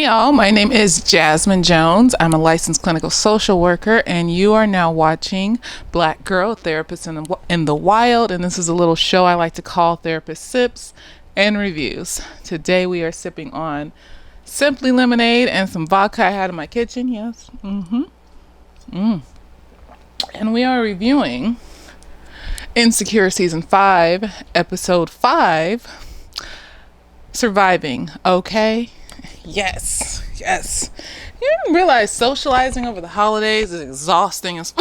y'all, my name is Jasmine Jones. I'm a licensed clinical social worker, and you are now watching Black Girl Therapists in the Wild. And this is a little show I like to call Therapist Sips and Reviews. Today we are sipping on Simply Lemonade and some vodka I had in my kitchen. Yes. And we are reviewing Insecure Season 5, Episode 5, Surviving. Okay? Yes. You didn't realize socializing over the holidays is exhausting as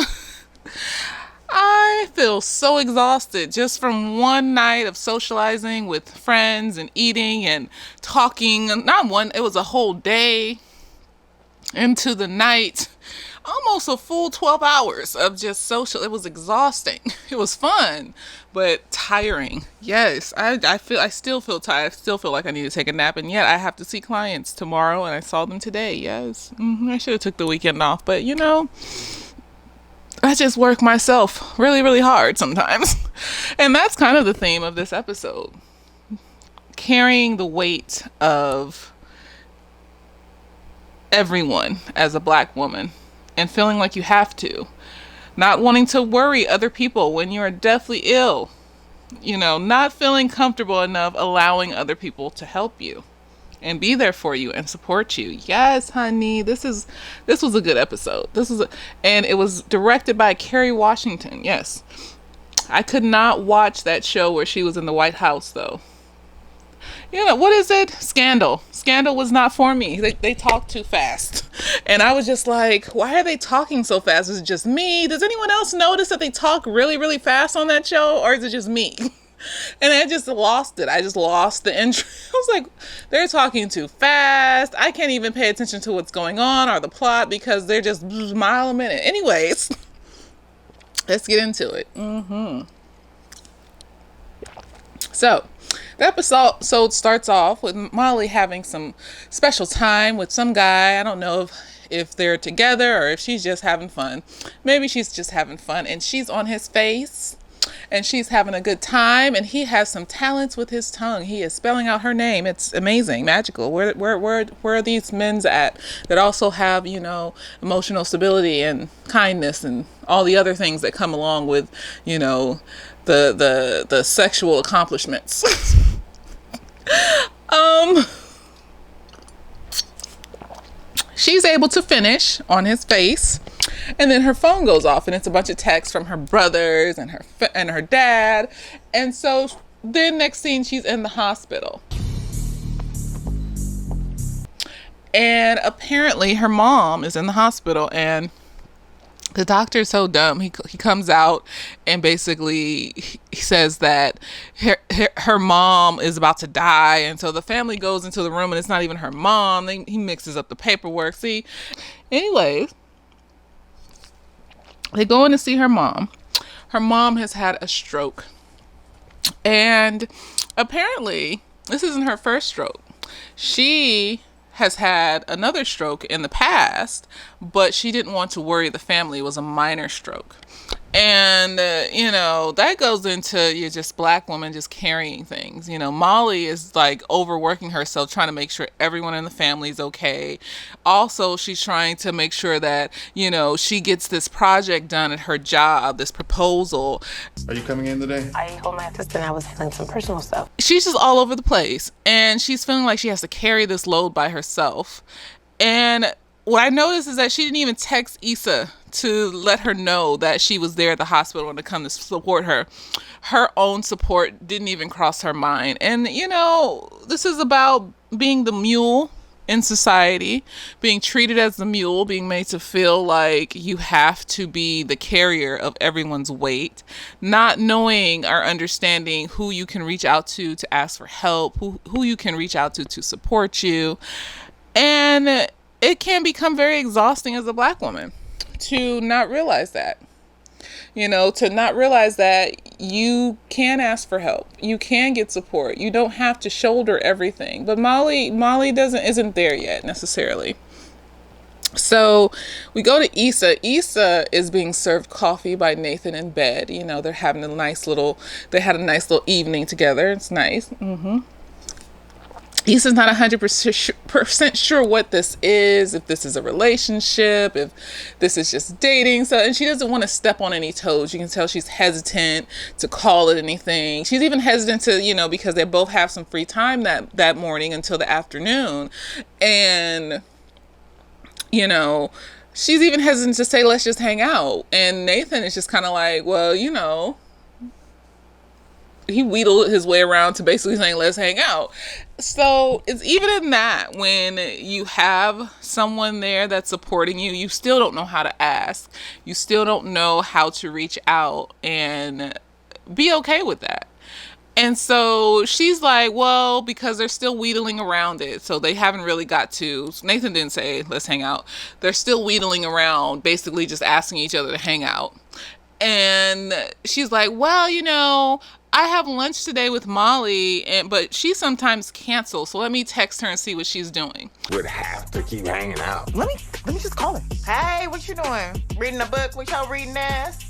I feel so exhausted just from one night of socializing with friends and eating and talking. Not one, it was a whole day into the night. Almost a full 12 hours of just social. It was exhausting. It was fun, but tiring. Yes, I still feel tired. I still feel like I need to take a nap, and yet I have to see clients tomorrow, and I saw them today. Yes, I should have took the weekend off, but I just work myself really, really hard sometimes. And that's kind of the theme of this episode. Carrying the weight of everyone as a Black woman. And feeling like you have to. Not wanting to worry other people when you're deathly ill. Not feeling comfortable enough allowing other people to help you. And be there for you and support you. Yes, honey. This was a good episode. And it was directed by Kerry Washington. Yes. I could not watch that show where she was in the White House, though. What is it? Scandal. Scandal was not for me. They talk too fast. And I was just like, why are they talking so fast? Is it just me? Does anyone else notice that they talk really, really fast on that show? Or is it just me? And I just lost it. I just lost the interest. I was like, they're talking too fast. I can't even pay attention to what's going on or the plot because they're just a mile a minute. Anyways, let's get into it. So, the episode starts off with Molly having some special time with some guy. I don't know if they're together or if she's just having fun. Maybe she's just having fun and she's on his face and she's having a good time, and he has some talents with his tongue. He is spelling out her name. It's amazing, magical. Where are these men's at that also have, emotional stability and kindness and all the other things that come along with, the sexual accomplishments. She's able to finish on his face, and then her phone goes off, and it's a bunch of texts from her brothers and her dad. And so then next scene, she's in the hospital, and apparently her mom is in the hospital, and the doctor is so dumb. He comes out and basically he says that her mom is about to die. And so the family goes into the room and it's not even her mom. He mixes up the paperwork. See, anyways, they go in to see her mom. Her mom has had a stroke. And apparently this isn't her first stroke. She has had another stroke in the past, but she didn't want to worry the family. It was a minor stroke. And, that goes into you're just Black woman just carrying things. Molly is like overworking herself, trying to make sure everyone in the family is okay. Also, she's trying to make sure that, she gets this project done at her job, this proposal. Are you coming in today? I told my assistant I was handling some personal stuff. She's just all over the place. And she's feeling like she has to carry this load by herself. And what I noticed is that she didn't even text Issa to let her know that she was there at the hospital and to come to support her. Her own support didn't even cross her mind. And, this is about being the mule in society, being treated as the mule, being made to feel like you have to be the carrier of everyone's weight, not knowing or understanding who you can reach out to ask for help, who you can reach out to support you. And it can become very exhausting as a Black woman to not realize that. To not realize that you can ask for help. You can get support. You don't have to shoulder everything. But Molly isn't there yet necessarily. So we go to Issa. Issa is being served coffee by Nathan in bed. They're having they had a nice little evening together. It's nice. Issa's not 100% sure what this is, if this is a relationship, if this is just dating. So, and she doesn't want to step on any toes. You can tell she's hesitant to call it anything. She's even hesitant to, because they both have some free time that morning until the afternoon. And, she's even hesitant to say, let's just hang out. And Nathan is just kind of like, well, he wheedled his way around to basically saying, let's hang out. So it's even in that, when you have someone there that's supporting you, you still don't know how to ask. You still don't know how to reach out and be okay with that. And so she's like, well, because they're still wheedling around it. So they haven't really got to, Nathan didn't say, let's hang out. They're still wheedling around, basically just asking each other to hang out. And she's like, well, I have lunch today with Molly, but she sometimes cancels. So let me text her and see what she's doing. Would have to keep hanging out. Let me just call her. Hey, what you doing? Reading a book with your reading ass?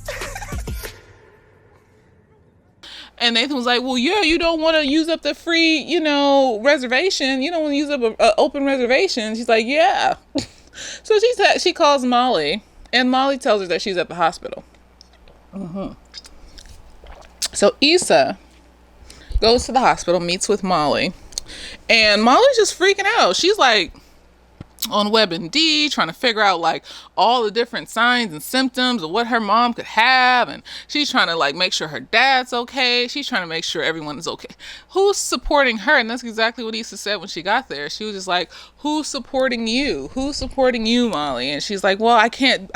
And Nathan was like, well, yeah, you don't want to use up the free, reservation. You don't want to use up an open reservation. She's like, yeah. So she calls Molly, and Molly tells her that she's at the hospital. Mm-hmm. So Issa goes to the hospital, meets with Molly, and Molly's just freaking out. She's like on WebMD trying to figure out like all the different signs and symptoms of what her mom could have, and she's trying to like make sure her dad's okay. She's trying to make sure everyone is okay. Who's supporting her? And that's exactly what Issa said when she got there. She was just like, who's supporting you? Who's supporting you, Molly? And she's like, well, I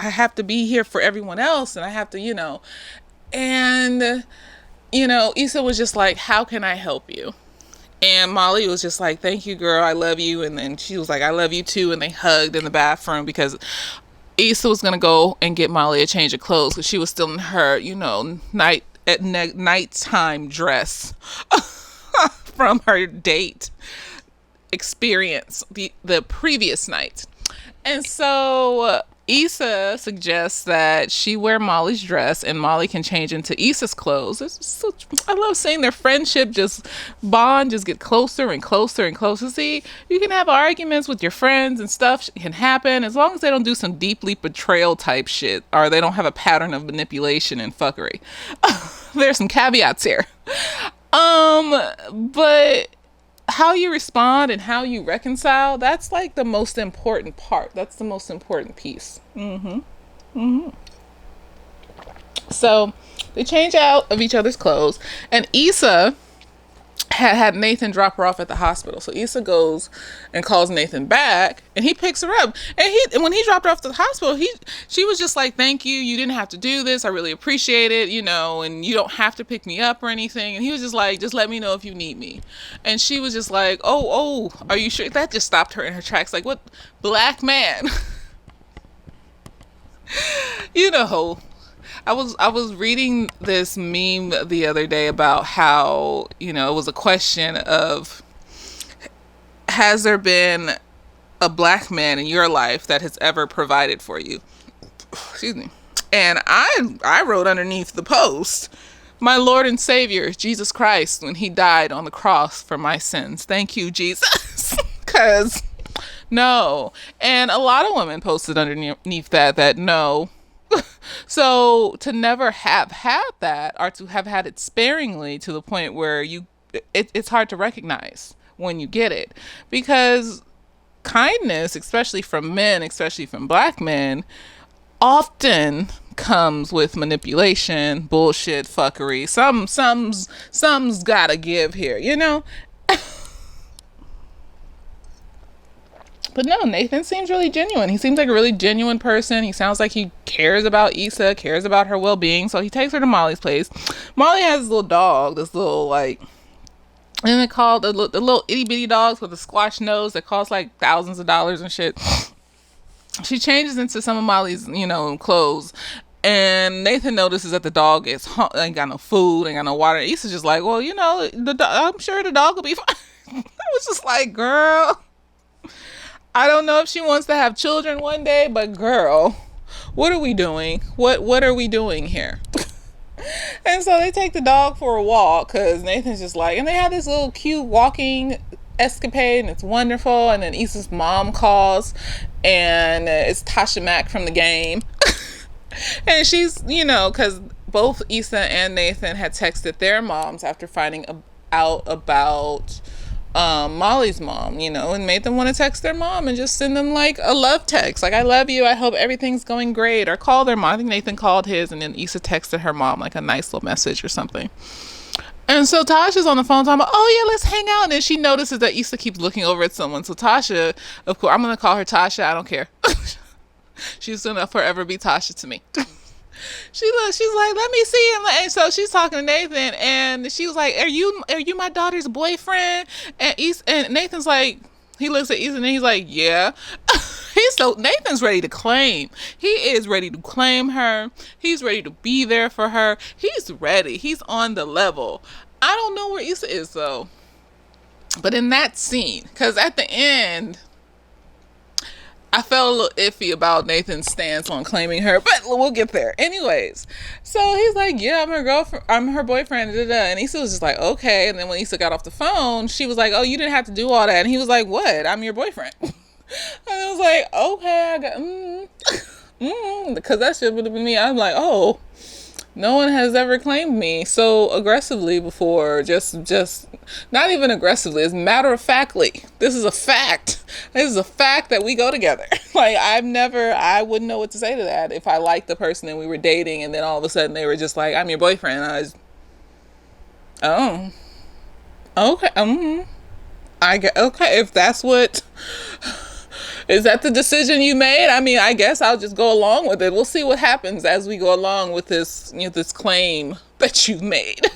have to be here for everyone else, and I have to, and Issa was just like, how can I help you? And Molly was just like, thank you, girl. I love you. And then she was like, I love you too. And they hugged in the bathroom because Issa was going to go and get Molly a change of clothes because she was still in her, nighttime dress from her date experience the previous night. And so Issa suggests that she wear Molly's dress and Molly can change into Issa's clothes. I love seeing their friendship just get closer and closer and closer. See, you can have arguments with your friends and stuff can happen as long as they don't do some deeply betrayal type shit or they don't have a pattern of manipulation and fuckery. There's some caveats here. But how you respond and how you reconcile, that's like the most important part. That's the most important piece. So they change out of each other's clothes, and Issa had Nathan drop her off at the hospital. So Issa goes and calls Nathan back, and he picks her up. And when he dropped her off to the hospital, she was just like, thank you. You didn't have to do this. I really appreciate it, and you don't have to pick me up or anything. And he was just like, just let me know if you need me. And she was just like, oh, are you sure? That just stopped her in her tracks. Like, what black man? I was reading this meme the other day about how, it was a question of, has there been a black man in your life that has ever provided for you? Excuse me. And I wrote underneath the post, my Lord and Savior, Jesus Christ, when he died on the cross for my sins. Thank you, Jesus. Because no. And a lot of women posted underneath that no. So to never have had that, or to have had it sparingly to the point where it's hard to recognize when you get it, because kindness, especially from men, especially from black men, often comes with manipulation, bullshit, fuckery. Some's gotta give here, But no, Nathan seems really genuine. He seems like a really genuine person. He sounds like he cares about Issa, cares about her well-being. So he takes her to Molly's place. Molly has this little dog, this little like, and they call the little itty bitty dogs with a squash nose that cost like thousands of dollars and shit. She changes into some of Molly's, clothes. And Nathan notices that the dog ain't got no food, ain't got no water. Issa's just like, well, I'm sure the dog will be fine. I was just like, girl, I don't know if she wants to have children one day, but girl, what are we doing? What are we doing here? And so they take the dog for a walk because Nathan's just like, and they have this little cute walking escapade and it's wonderful. And then Issa's mom calls and it's Tasha Mack from the game. And she's, because both Issa and Nathan had texted their moms after finding out about Molly's mom, and made them want to text their mom and just send them like a love text, like, I love you, I hope everything's going great, or call their mom. I think Nathan called his, and then Issa texted her mom like a nice little message or something. And so Tasha's on the phone talking about, oh yeah, let's hang out. And then she notices that Issa keeps looking over at someone. So Tasha, of course, I'm going to call her Tasha. I don't care. She's going to forever be Tasha to me. She's like, let me see him. And so she's talking to Nathan, and she was like, are you my daughter's boyfriend? And Nathan's like, he looks at Ethan and he's like, yeah. Nathan's ready to claim. He is ready to claim her. He's ready to be there for her. He's ready. He's on the level. I don't know where Issa is though. But in that scene, because at the end, I felt a little iffy about Nathan's stance on claiming her, but we'll get there. Anyways, so he's like, yeah, I'm her girlfriend, I'm her boyfriend, and Issa was just like, okay. And then when Issa got off the phone, she was like, oh, you didn't have to do all that. And he was like, what? I'm your boyfriend. And I was like, okay, I got, because that should have been me. I'm like, oh, no one has ever claimed me so aggressively before. Just not even aggressively. It's matter of factly. This is a fact. This is a fact that we go together. Like, I wouldn't know what to say to that if I liked the person and we were dating, and then all of a sudden they were just like, I'm your boyfriend. Oh, okay. Okay, if that's what. Is that the decision you made? I mean, I guess I'll just go along with it. We'll see what happens as we go along with this, this claim that you've made.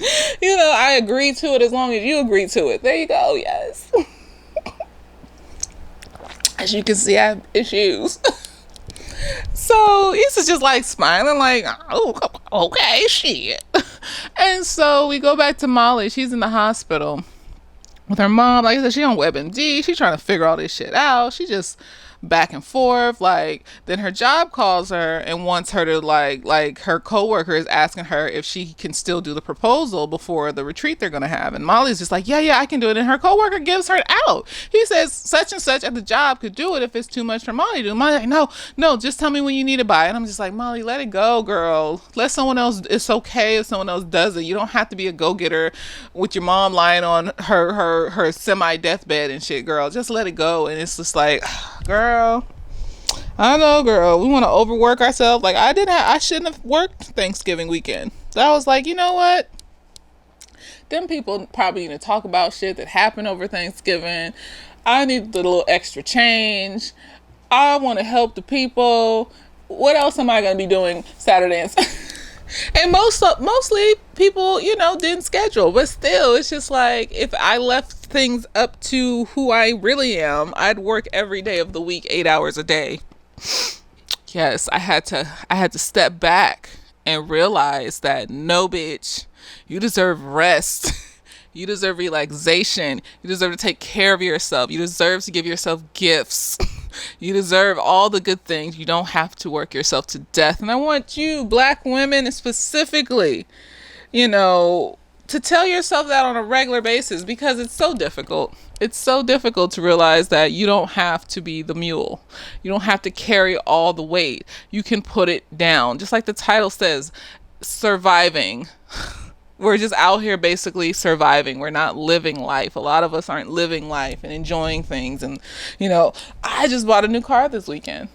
I agree to it as long as you agree to it. There you go. Yes. As you can see, I have issues. So Issa's just like smiling, like, oh, okay, shit. And so we go back to Molly. She's in the hospital with her mom. Like I said, she on WebMD. She's trying to figure all this shit out. She just back and forth. Like, then her job calls her and wants her to like her coworker is asking her if she can still do the proposal before the retreat they're gonna have. And Molly's just like, yeah, I can do it. And her coworker gives her out. He says such and such at the job could do it if it's too much for Molly to do. Molly's like, no, just tell me when you need it by. And I'm just like, Molly, let it go, girl. Let someone else. It's okay if someone else does it. You don't have to be a go-getter with your mom lying on her semi deathbed and shit, girl. Just let it go. And it's just like, girl, I know, girl, we want to overwork ourselves. Like, I shouldn't have worked Thanksgiving weekend. So I was like, you know what? Them people probably need to talk about shit that happened over Thanksgiving. I need the little extra change. I want to help the people. What else am I going to be doing Saturday and Sunday? And mostly people, didn't schedule. But still, it's just like, if I left things up to who I really am, I'd work every day of the week, 8 hours a day. Yes, I had to step back and realize that no, bitch, you deserve rest. You deserve relaxation. You deserve to take care of yourself. You deserve to give yourself gifts. You deserve all the good things. You don't have to work yourself to death. And I want you, Black women specifically, to tell yourself that on a regular basis, because it's so difficult. It's so difficult to realize that you don't have to be the mule. You don't have to carry all the weight. You can put it down. Just like the title says, surviving. We're just out here basically surviving. We're not living life. A lot of us aren't living life and enjoying things. And, I just bought a new car this weekend.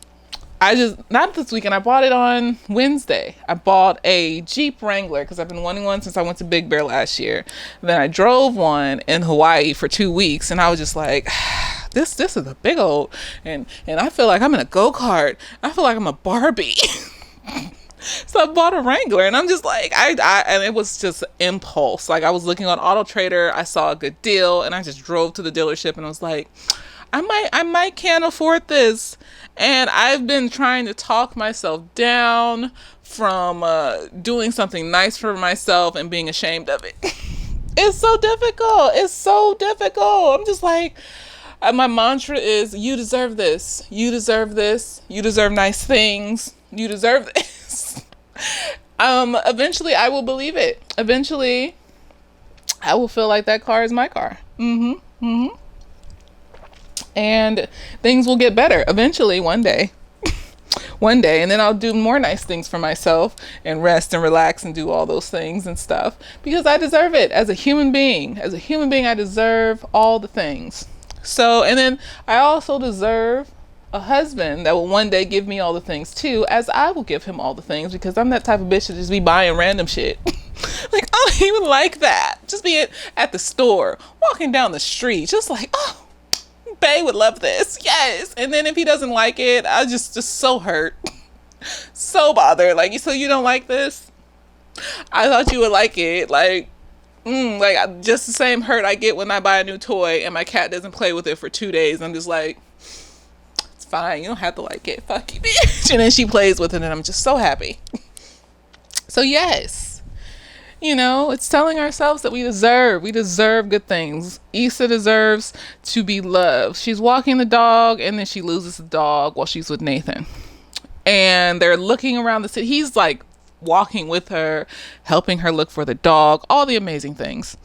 Not this weekend, I bought it on Wednesday. I bought a Jeep Wrangler because I've been wanting one since I went to Big Bear last year. Then I drove one in Hawaii for 2 weeks, and I was just like, this is a big old, and I feel like I'm in a go-kart. I feel like I'm a Barbie. So I bought a Wrangler, and I'm just like, and it was just impulse. Like, I was looking on Auto Trader, I saw a good deal, and I just drove to the dealership, and I was like, I might can't afford this. And I've been trying to talk myself down from doing something nice for myself and being ashamed of it. It's so difficult. It's so difficult. I'm just like, my mantra is, you deserve this. You deserve this. You deserve nice things. You deserve this. Eventually I will believe it. Eventually I will feel like that car is my car. And things will get better eventually one day. And then I'll do more nice things for myself and rest and relax and do all those things and stuff because I deserve it as a human being. As a human being, I deserve all the things. So, and then I also deserve a husband that will one day give me all the things too, as I will give him all the things, because I'm that type of bitch to just be buying random shit. Like, oh, he would like that. Just be at the store, walking down the street, just like, oh, Bae would love this. Yes. And then if he doesn't like it, I just so hurt. So bothered. Like, so you don't like this? I thought you would like it. Like just the same hurt I get when I buy a new toy and my cat doesn't play with it for 2 days. I'm just like, it's fine. You don't have to like it. Fuck you, bitch. And then she plays with it and I'm just so happy. So yes. You know, it's telling ourselves that we deserve good things. Issa deserves to be loved. She's walking the dog and then she loses the dog while she's with Nathan. And they're looking around the city. He's like walking with her, helping her look for the dog, all the amazing things.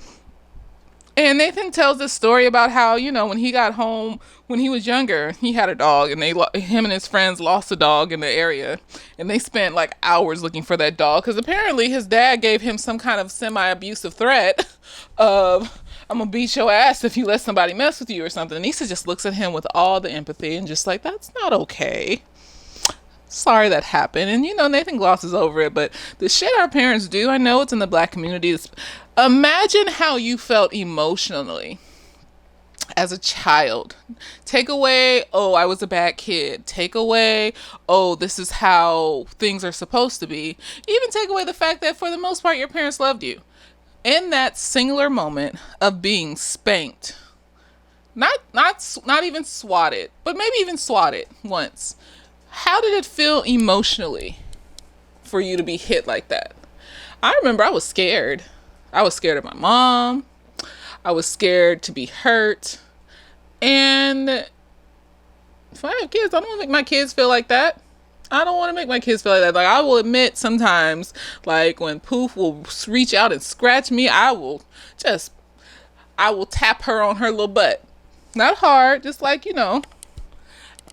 And Nathan tells this story about how, you know, when he got home, when he was younger, he had a dog and him and his friends lost a dog in the area. And they spent like hours looking for that dog because apparently his dad gave him some kind of semi-abusive threat of, I'm gonna beat your ass if you let somebody mess with you or something. And Issa just looks at him with all the empathy and just like, that's not okay. Sorry that happened. And you know, Nathan glosses over it, but the shit our parents do, I know it's in the black community. Imagine how you felt emotionally as a child. Take away, oh, I was a bad kid. Take away, oh, this is how things are supposed to be. Even take away the fact that for the most part your parents loved you. In that singular moment of being spanked, not even swatted, but maybe even swatted once. How did it feel emotionally for you to be hit like that? I remember I was scared. I was scared of my mom. I was scared to be hurt. And if I have kids, I don't want to make my kids feel like that. I don't want to make my kids feel like that. Like, I will admit sometimes, like, when Poof will reach out and scratch me, I will tap her on her little butt. Not hard, just like, you know.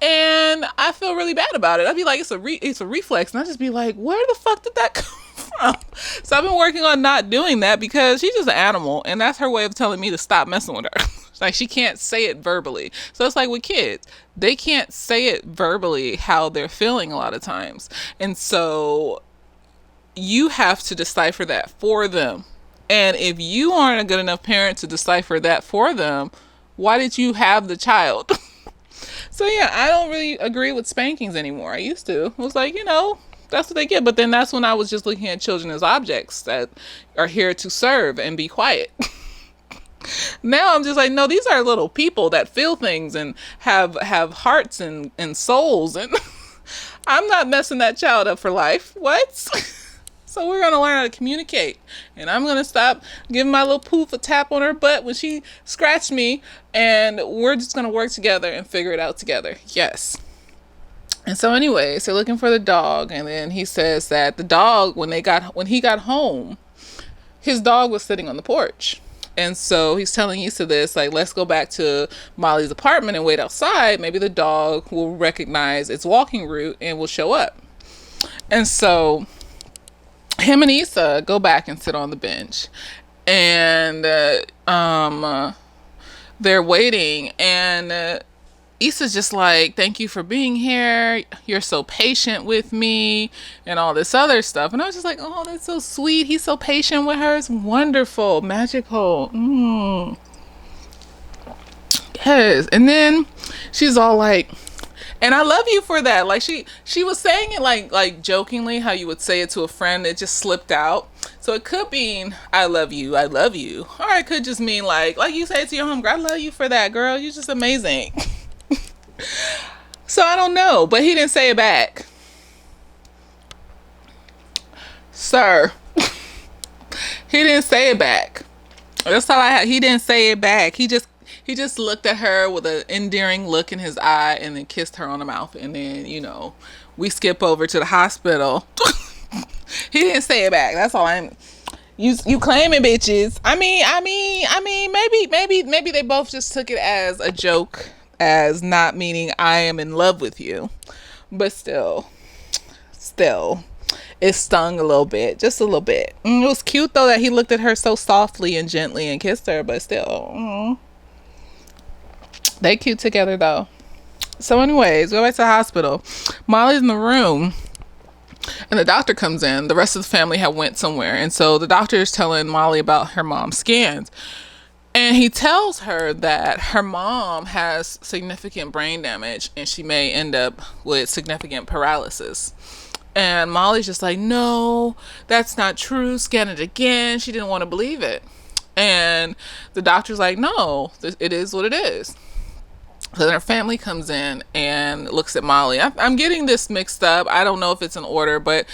And I feel really bad about it. I'd be like, it's a reflex. And I'd just be like, where the fuck did that come from? So I've been working on not doing that because she's just an animal. And that's her way of telling me to stop messing with her. Like, she can't say it verbally. So it's like with kids. They can't say it verbally how they're feeling a lot of times. And so you have to decipher that for them. And if you aren't a good enough parent to decipher that for them, why did you have the child? So yeah, I don't really agree with spankings anymore. I used to. It was like, you know, that's what they get. But then that's when I was just looking at children as objects that are here to serve and be quiet. Now I'm just like, no, these are little people that feel things and have hearts and souls. And I'm not messing that child up for life. What? So we're going to learn how to communicate. And I'm going to stop giving my little Poof a tap on her butt when she scratched me. And we're just going to work together and figure it out together. Yes. And so anyways, they're looking for the dog. And then he says that the dog, when he got home, his dog was sitting on the porch. And so he's telling Issa this, like, let's go back to Molly's apartment and wait outside. Maybe the dog will recognize its walking route and will show up. And so him and Issa go back and sit on the bench, and they're waiting, and Issa's just like, thank you for being here, you're so patient with me, and all this other stuff. And I was just like, oh, that's so sweet. He's so patient with her. It's wonderful, magical. Yes. And then she's all like, and I love you for that. Like, she was saying it like jokingly, how you would say it to a friend. It just slipped out. So it could mean, I love you. Or it could just mean like you say it to your homegirl, I love you for that, girl. You're just amazing. So I don't know, but he didn't say it back. Sir. He didn't say it back. That's all I had. He didn't say it back. He just looked at her with an endearing look in his eye and then kissed her on the mouth. And then, you know, we skip over to the hospital. He didn't say it back. That's all You claiming bitches. Maybe they both just took it as a joke, as not meaning I am in love with you. But still, it stung a little bit, just a little bit. It was cute though that he looked at her so softly and gently and kissed her, but still, they cute together though. So anyways, we go back to the hospital. Molly's in the room and the doctor comes in. The rest of the family had went somewhere, and so the doctor is telling Molly about her mom's scans, and he tells her that her mom has significant brain damage and she may end up with significant paralysis. And Molly's just like, no, that's not true, scan it again. She didn't want to believe it, and the doctor's like, no, it is what it is. So then her family comes in and looks at Molly. I'm getting this mixed up. I don't know if it's in order, but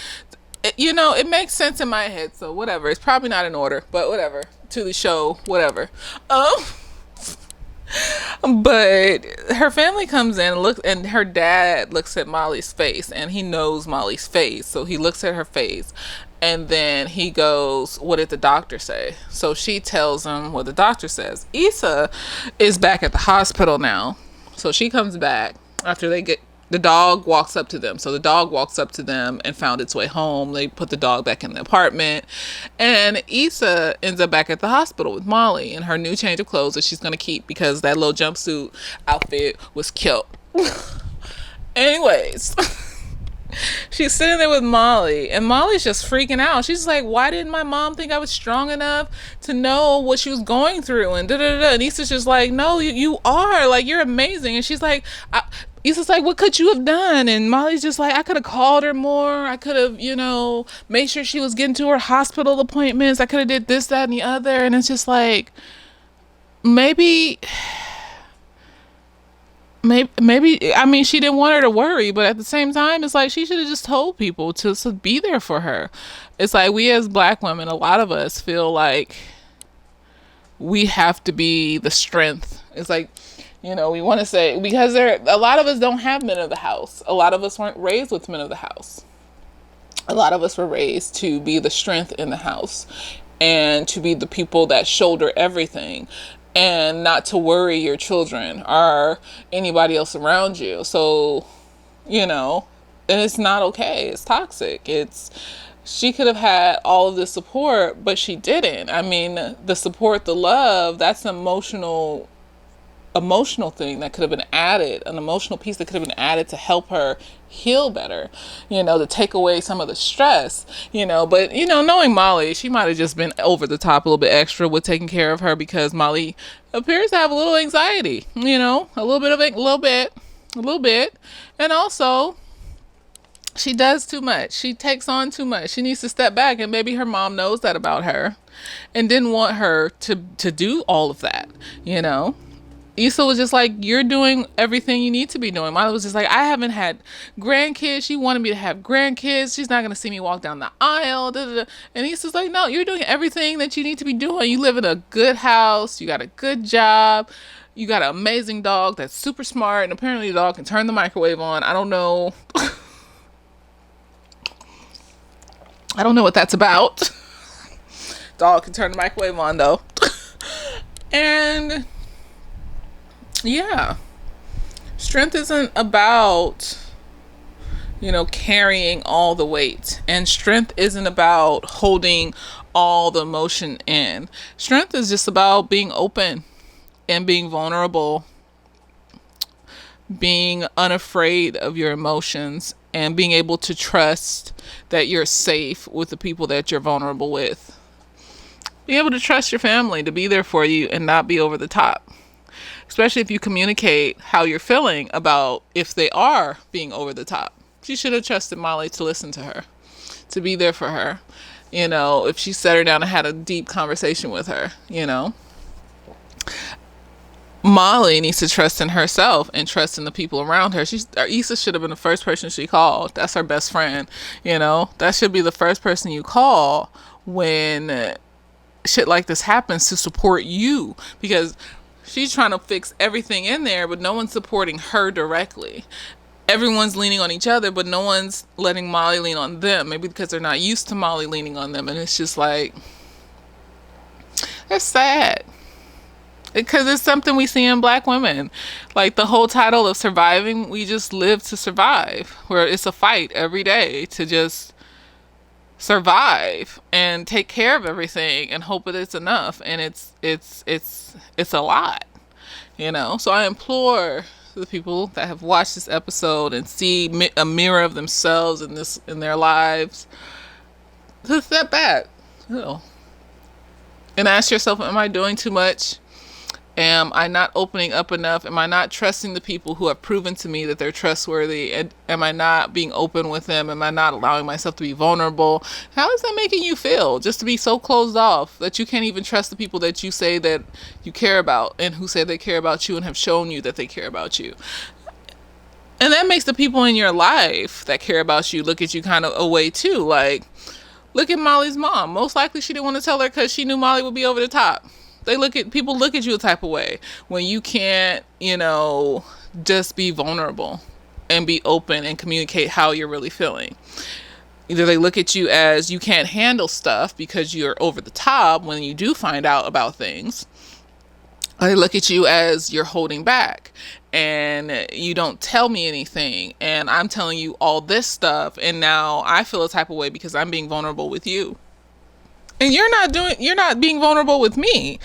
it makes sense in my head. So whatever. It's probably not in order, but whatever. To the show, whatever. But her family comes in and her dad looks at Molly's face, and he knows Molly's face. So he looks at her face, and then he goes, what did the doctor say? So she tells him what the doctor says. Issa is back at the hospital now. So she comes back after the dog walks up to them. So the dog walks up to them and found its way home. They put the dog back in the apartment. And Issa ends up back at the hospital with Molly in her new change of clothes that she's going to keep because that little jumpsuit outfit was cute. Anyways, she's sitting there with Molly, and Molly's just freaking out. She's like, why didn't my mom think I was strong enough to know what she was going through? And da-da-da-da. And Issa's just like, no, you are. Like, you're amazing. And she's like, Issa's like, what could you have done? And Molly's just like, I could have called her more. I could have, made sure she was getting to her hospital appointments. I could have did this, that, and the other. And it's just like, maybe, she didn't want her to worry, but at the same time, it's like she should have just told people to be there for her. It's like we as Black women, a lot of us feel like we have to be the strength. It's like, we want to say, because a lot of us don't have men of the house. A lot of us weren't raised with men of the house. A lot of us were raised to be the strength in the house and to be the people that shoulder everything, and not to worry your children or anybody else around you. So, and it's not okay. It's toxic. She could have had all of the support, but she didn't. The support, the love, that's an emotional thing that could have been added, an emotional piece that could have been added to help her heal better, to take away some of the stress, but knowing Molly, she might have just been over the top a little bit extra with taking care of her, because Molly appears to have a little anxiety, a little bit, and also she does too much. She takes on too much. She needs to step back, and maybe her mom knows that about her and didn't want her to do all of that, Issa was just like, you're doing everything you need to be doing. Molly was just like, I haven't had grandkids. She wanted me to have grandkids. She's not going to see me walk down the aisle. Da, da, da. And Issa's like, no, you're doing everything that you need to be doing. You live in a good house. You got a good job. You got an amazing dog that's super smart. And apparently the dog can turn the microwave on. I don't know. I don't know what that's about. Dog can turn the microwave on though. And yeah, strength isn't about, carrying all the weight, and strength isn't about holding all the emotion in. Strength is just about being open and being vulnerable, being unafraid of your emotions, and being able to trust that you're safe with the people that you're vulnerable with. Be able to trust your family to be there for you and not be over the top. Especially if you communicate how you're feeling about if they are being over the top. She should have trusted Molly to listen to her, to be there for her. If she sat her down and had a deep conversation with her, Molly needs to trust in herself and trust in the people around her. Issa should have been the first person she called. That's her best friend. That should be the first person you call when shit like this happens, to support you, because she's trying to fix everything in there, but no one's supporting her directly. Everyone's leaning on each other, but no one's letting Molly lean on them. Maybe because they're not used to Molly leaning on them. And it's just like, It's sad. Because it's something we see in black women. Like the whole title of surviving, we just live to survive. Where it's a fight every day to just survive and take care of everything and hope that it's enough. And it's a lot, you know. So I implore the people that have watched this episode and see a mirror of themselves in their lives to step back, you know, and ask yourself, am I doing too much? Am I not opening up enough? Am I not trusting the people who have proven to me that they're trustworthy? And am I not being open with them? Am I not allowing myself to be vulnerable? How is that making you feel? Just to be so closed off that you can't even trust the people that you say that you care about and who say they care about you and have shown you that they care about you. And that makes the people in your life that care about you look at you kind of away too. Like, look at Molly's mom. Most likely she didn't want to tell her because she knew Molly would be over the top. People look at you a type of way when you can't, you know, just be vulnerable and be open and communicate how you're really feeling. Either they look at you as you can't handle stuff because you're over the top when you do find out about things. Or they look at you as you're holding back and you don't tell me anything and I'm telling you all this stuff and now I feel a type of way because I'm being vulnerable with you. And you're not being vulnerable with me.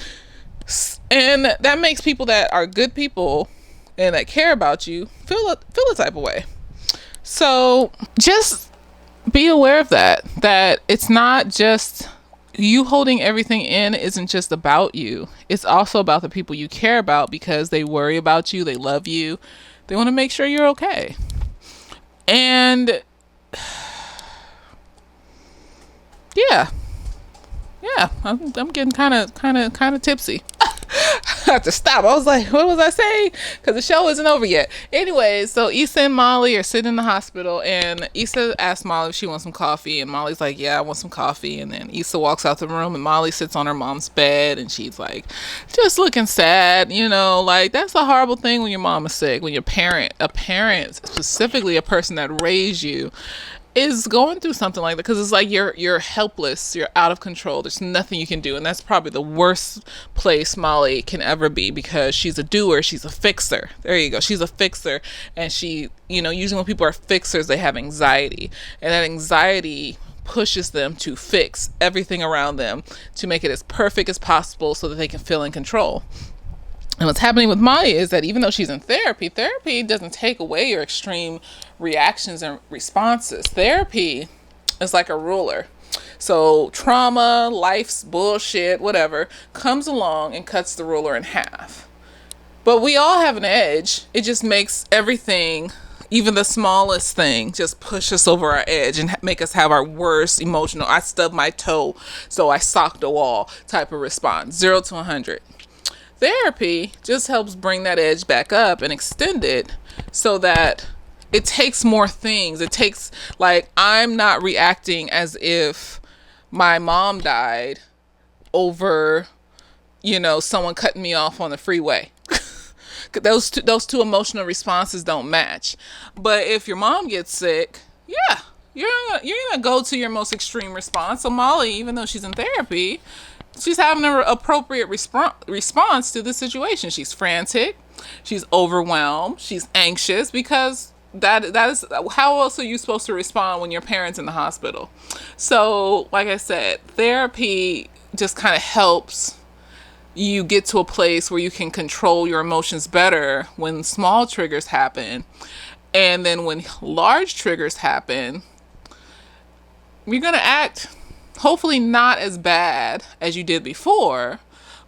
And that makes people that are good people and that care about you feel a type of way. So just be aware of that it's not just you holding everything in isn't just about you. It's also about the people you care about because they worry about you. They love you. They want to make sure you're okay. And yeah, I'm getting kind of tipsy. I have to stop. I was like, what was I saying? Because the show isn't over yet. Anyway, so Issa and Molly are sitting in the hospital, and Issa asks Molly if she wants some coffee, and Molly's like, yeah, I want some coffee. And then Issa walks out the room, and Molly sits on her mom's bed, and she's like, just looking sad, you know, like that's a horrible thing when your mom is sick, when a parent, specifically a person that raised you, is going through something like that, because it's like you're helpless, you're out of control, there's nothing you can do, and that's probably the worst place Molly can ever be, because she's a doer, she's a fixer. There you go, she's a fixer, and she, you know, usually when people are fixers, they have anxiety, and that anxiety pushes them to fix everything around them to make it as perfect as possible so that they can feel in control. And what's happening with Molly is that even though she's in therapy doesn't take away your extreme reactions and responses. Therapy is like a ruler. So trauma, life's bullshit, whatever, comes along and cuts the ruler in half. But we all have an edge. It just makes everything, even the smallest thing, just push us over our edge and make us have our worst emotional, I stubbed my toe, so I socked a wall type of response, 0 to 100. Therapy just helps bring that edge back up and extend it so that it takes more things. It takes, like, I'm not reacting as if my mom died over, you know, someone cutting me off on the freeway. Those two emotional responses don't match. But if your mom gets sick, yeah, you're gonna go to your most extreme response. So Molly, even though she's in therapy, she's having an appropriate response to the situation. She's frantic, she's overwhelmed, she's anxious, because that is, how else are you supposed to respond when your parent's in the hospital? So, like I said, therapy just kind of helps you get to a place where you can control your emotions better when small triggers happen. And then when large triggers happen, you're going to act hopefully not as bad as you did before,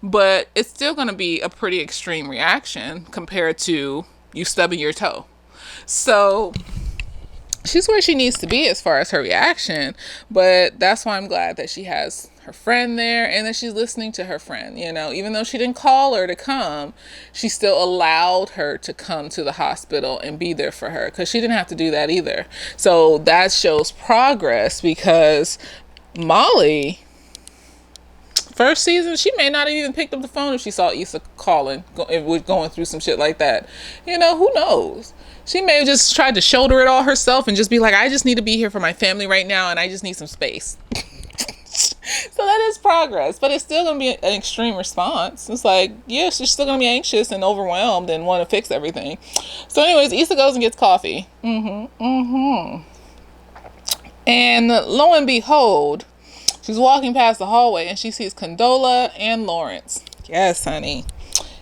but it's still going to be a pretty extreme reaction compared to you stubbing your toe. So she's where she needs to be as far as her reaction, but that's why I'm glad that she has her friend there and that she's listening to her friend. You know, even though she didn't call her to come, she still allowed her to come to the hospital and be there for her, because she didn't have to do that either. So that shows progress, because Molly, first season, she may not have even picked up the phone if she saw Issa going through some shit like that. You know, who knows? She may have just tried to shoulder it all herself and just be like, I just need to be here for my family right now and I just need some space. So that is progress, but it's still going to be an extreme response. It's like, yes, you're still going to be anxious and overwhelmed and want to fix everything. So anyways, Issa goes and gets coffee. And lo and behold, she's walking past the hallway and she sees Condola and Lawrence. Yes, honey.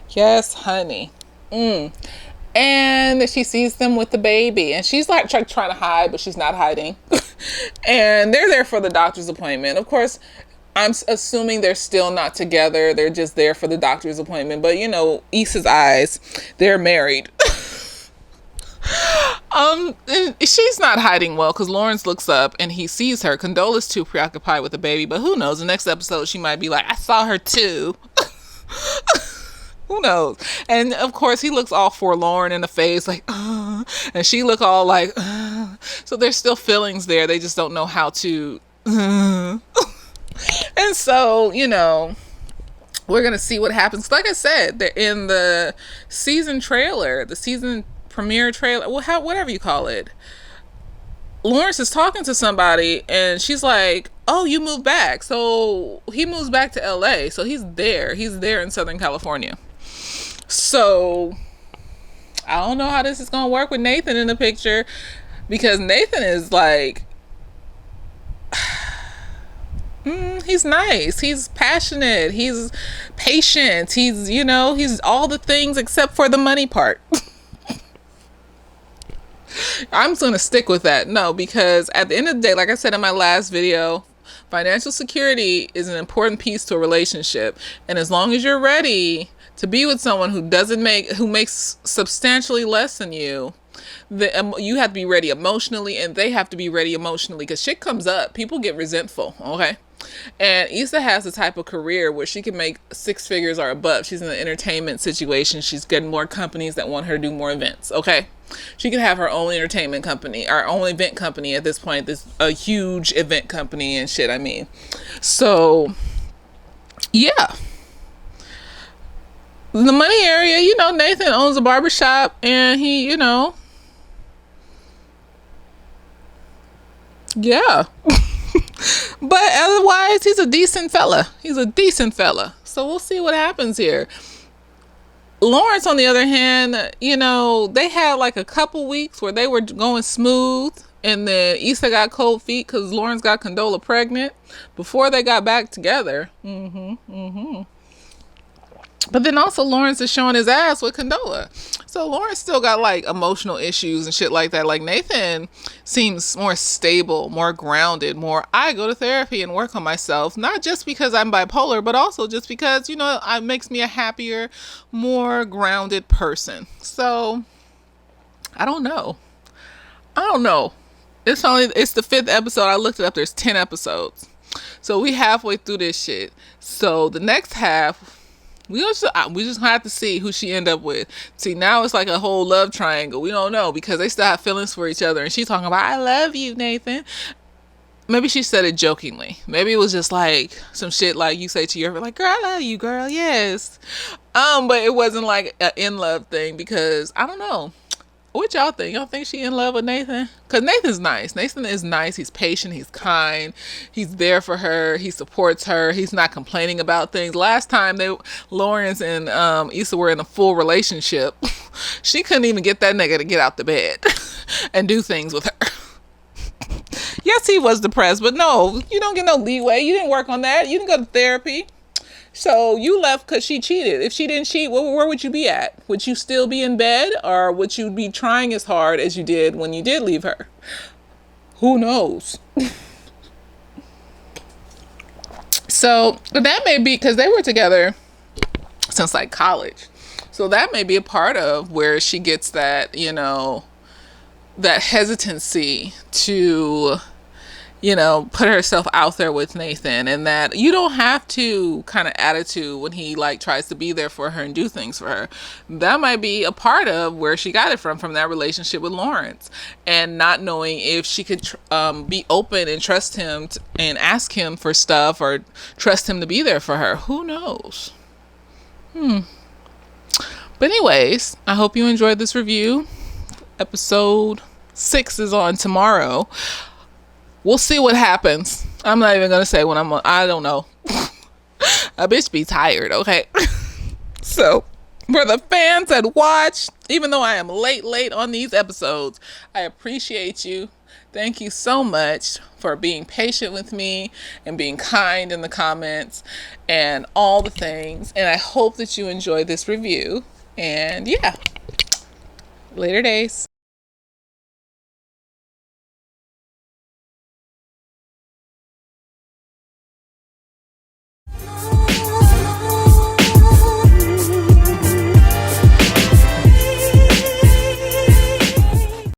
Yes, honey. And she sees them with the baby, and she's like trying to hide, but she's not hiding. And they're there for the doctor's appointment. Of course, I'm assuming they're still not together. They're just there for the doctor's appointment. But you know, Issa's eyes, they're married. She's not hiding well because Lawrence looks up and he sees her. Condola's too preoccupied with the baby, but who knows? The next episode, she might be like, I saw her too. Who knows? And of course, he looks all forlorn in the face, like, and she look all like, so there's still feelings there. They just don't know how to. And so, you know, we're going to see what happens. Like I said, they're in the season trailer, the season premiere trailer, whatever you call it. Lawrence is talking to somebody and she's like, oh, you moved back. So he moves back to LA. So he's there in Southern California. So I don't know how this is going to work with Nathan in the picture, because Nathan is like, he's nice, he's passionate, he's patient, he's, you know, he's all the things except for the money part. I'm just going to stick with that. No, because at the end of the day, like I said in my last video, financial security is an important piece to a relationship. And as long as you're ready to be with someone who makes substantially less than you, you have to be ready emotionally, and they have to be ready emotionally, because shit comes up. People get resentful, okay? And Issa has the type of career where she can make 6 figures or above. She's in an entertainment situation. She's getting more companies that want her to do more events, okay? She could have her own entertainment company, our own event company at this point. This a huge event company and shit, I mean. So, yeah. The money area, you know, Nathan owns a barbershop, and he, you know, yeah. But otherwise, he's a decent fella. So we'll see what happens here. Lawrence, on the other hand, you know, they had like a couple weeks where they were going smooth, and then Issa got cold feet because Lawrence got Condola pregnant before they got back together. But then also Lawrence is showing his ass with Condola. So Lawrence still got like emotional issues and shit like that. Like Nathan seems more stable, more grounded, I go to therapy and work on myself. Not just because I'm bipolar, but also just because, you know, it makes me a happier, more grounded person. So I don't know. It's the 5th episode. I looked it up. There's 10 episodes. So we halfway through this shit. So the next half, we just have to see who she end up with. See, now it's like a whole love triangle. We don't know, because they still have feelings for each other. And she's talking about, I love you, Nathan. Maybe she said it jokingly. Maybe it was just like some shit like you say to your, like, girl, I love you, girl. Yes. But it wasn't like an in love thing, because I don't know. What y'all think? Y'all think she in love with Nathan? Because Nathan's nice. Nathan is nice. He's patient. He's kind. He's there for her. He supports her. He's not complaining about things. Last time Lawrence and Issa were in a full relationship, she couldn't even get that nigga to get out the bed and do things with her. Yes, he was depressed, but no, you don't get no leeway. You didn't work on that. You didn't go to therapy. So you left because she cheated. If she didn't cheat, where would you be at? Would you still be in bed, or would you be trying as hard as you did when you did leave her? Who knows? So that may be because they were together since like college. So that may be a part of where she gets that, you know, that hesitancy to, you know, put herself out there with Nathan, and that you don't have to kind of attitude when he like tries to be there for her and do things for her. That might be a part of where she got it from that relationship with Lawrence, and not knowing if she could be open and trust him and ask him for stuff, or trust him to be there for her. Who knows? But anyways, I hope you enjoyed this review. Episode 6 is on tomorrow. we'll see what happens. I'm not even gonna say when I don't know. A bitch be tired, okay? So, for the fans that watch, even though I am late on these episodes, I appreciate you. Thank you so much for being patient with me and being kind in the comments and all the things. And I hope that you enjoy this review. And yeah, later days.